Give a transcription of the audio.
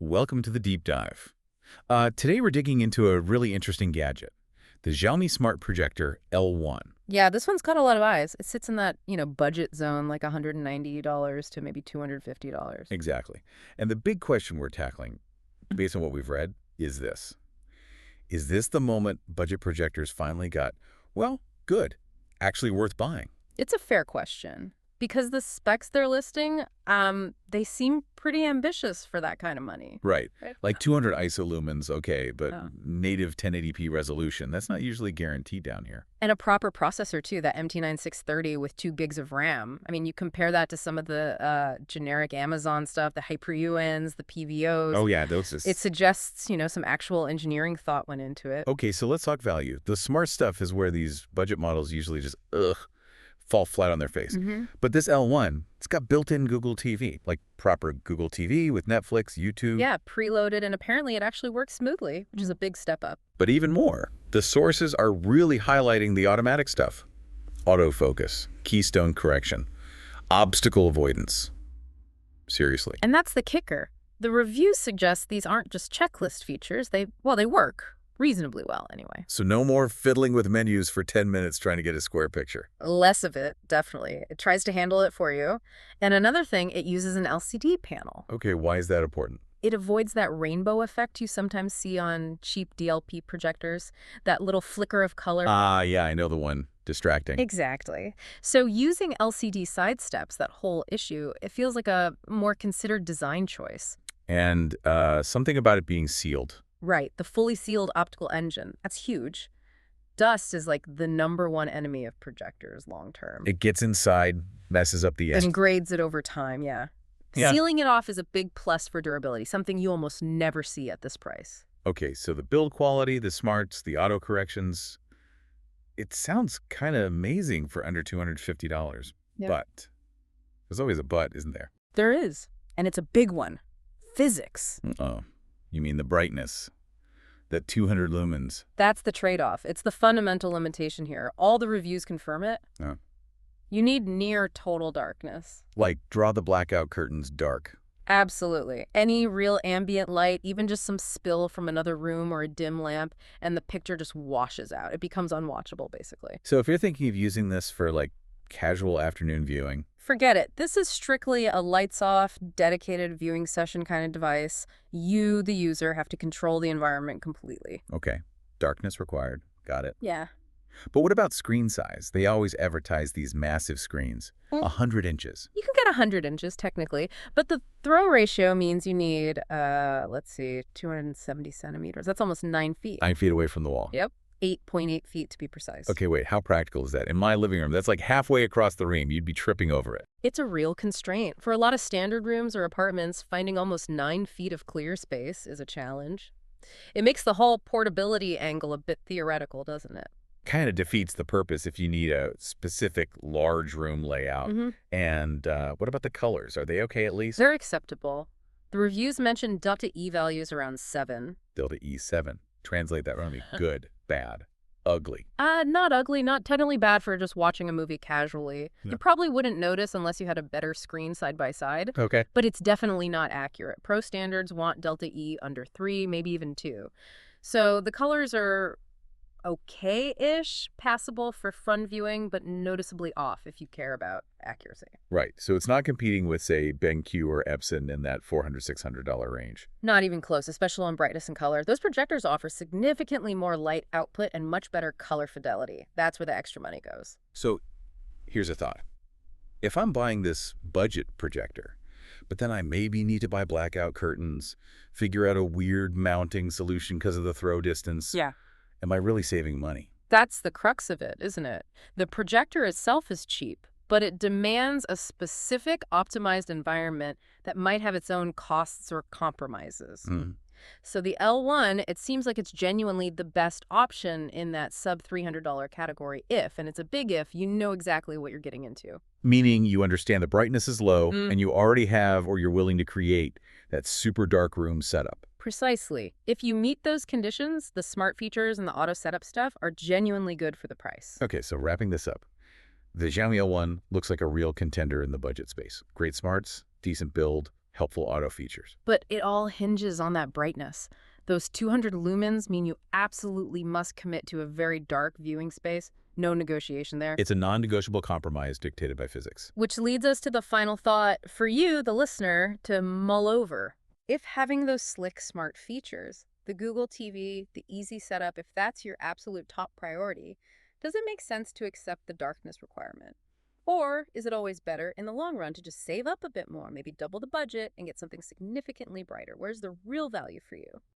Welcome to the deep dive. Today we're digging into a really interesting gadget, the Xiaomi Smart Projector L1. Yeah, this one's got a lot of eyes. It sits in that, budget zone, like $190 to maybe $250. Exactly. And the big question we're tackling, based on what we've read, is this. Is this the moment budget projectors finally got, well, good, actually worth buying? It's a fair question because the specs they're listing, they seem pretty ambitious for that kind of money. Right. Right. Like 200 ISO lumens, okay, but Oh. native 1080p resolution, that's not usually guaranteed down here. And a proper processor, too, that MT9630 with 2 gigs of RAM. I mean, you compare that to some of the generic Amazon stuff, the Hyper-UNs, the PVOs. Oh, yeah, those is... It suggests, some actual engineering thought went into it. Okay, so let's talk value. The smart stuff is where these budget models usually just, fall flat on their face. But this L1, it's got built-in Google TV, like proper Google TV with Netflix, YouTube. Yeah, preloaded, and apparently it actually works smoothly, which is a big step up. But even more, the sources are really highlighting the automatic stuff. Autofocus, keystone correction, obstacle avoidance. Seriously. And that's the kicker. The reviews suggest these aren't just checklist features. They work reasonably well anyway. So no more fiddling with menus for 10 minutes trying to get a square picture. Less of it, definitely. It tries to handle it for you. And another thing, it uses an LCD panel. Okay, why is that important? It avoids that rainbow effect you sometimes see on cheap DLP projectors, that little flicker of color. Yeah, I know the one. Distracting. Exactly. So using LCD sidesteps that whole issue, it feels like a more considered design choice. And something about it being sealed. Right, the fully sealed optical engine. That's huge. Dust is like the #1 enemy of projectors long term. It gets inside, messes up the edge. And grades it over time, yeah. Sealing it off is a big plus for durability, something you almost never see at this price. Okay, so the build quality, the smarts, the auto corrections, it sounds kind of amazing for under $250. Yeah. But there's always a but, isn't there? There is, and it's a big one. Physics. Oh, you mean the brightness, that 200 lumens. That's the trade-off. It's the fundamental limitation here. All the reviews confirm it. Oh. You need near total darkness. Like draw the blackout curtains dark. Absolutely. Any real ambient light, even just some spill from another room or a dim lamp, and the picture just washes out. It becomes unwatchable, basically. So if you're thinking of using this for like casual afternoon viewing. Forget it. This is strictly a lights-off, dedicated viewing session kind of device. You, the user, have to control the environment completely. Okay, darkness required. Got it. Yeah. But what about screen size? They always advertise these massive screens, 100 inches. You can get 100 inches, technically, but the throw ratio means you need, 270 centimeters. That's almost 9 feet. 9 feet away from the wall. Yep. 8.8 feet to be precise. Okay, wait, how practical is that? In my living room, that's like halfway across the room. You'd be tripping over it. It's a real constraint. For a lot of standard rooms or apartments, finding almost 9 feet of clear space is a challenge. It makes the whole portability angle a bit theoretical, doesn't it? Kind of defeats the purpose if you need a specific large room layout. And what about the colors? Are they okay at least? They're acceptable. The reviews mention delta E values around 7. Delta E7. Translate that around me. Good, bad, ugly. Not ugly, not technically bad for just watching a movie casually. No. You probably wouldn't notice unless you had a better screen side by side. Okay. But it's definitely not accurate. Pro standards want delta E under 3, maybe even 2. So the colors are okay-ish, passable for fun viewing, but noticeably off if you care about accuracy. Right. So it's not competing with, say, BenQ or Epson in that $400, $600 range. Not even close, especially on brightness and color. Those projectors offer significantly more light output and much better color fidelity. That's where the extra money goes. So here's a thought. If I'm buying this budget projector, but then I maybe need to buy blackout curtains, figure out a weird mounting solution because of the throw distance, Yeah. am I really saving money? That's the crux of it, isn't it? The projector itself is cheap, but it demands a specific optimized environment that might have its own costs or compromises. So the L1, it seems like it's genuinely the best option in that sub-$300 category if, and it's a big if, you know exactly what you're getting into. Meaning you understand the brightness is low and you already have or you're willing to create that super dark room setup. Precisely. If you meet those conditions, the smart features and the auto setup stuff are genuinely good for the price. Okay, so wrapping this up. The Xiaomi L1 looks like a real contender in the budget space. Great smarts, decent build, helpful auto features. But it all hinges on that brightness. Those 200 lumens mean you absolutely must commit to a very dark viewing space. No negotiation there. It's a non-negotiable compromise dictated by physics. Which leads us to the final thought for you, the listener, to mull over. If having those slick, smart features, the Google TV, the easy setup, if that's your absolute top priority, does it make sense to accept the darkness requirement? Or is it always better in the long run to just save up a bit more, maybe double the budget and get something significantly brighter? Where's the real value for you?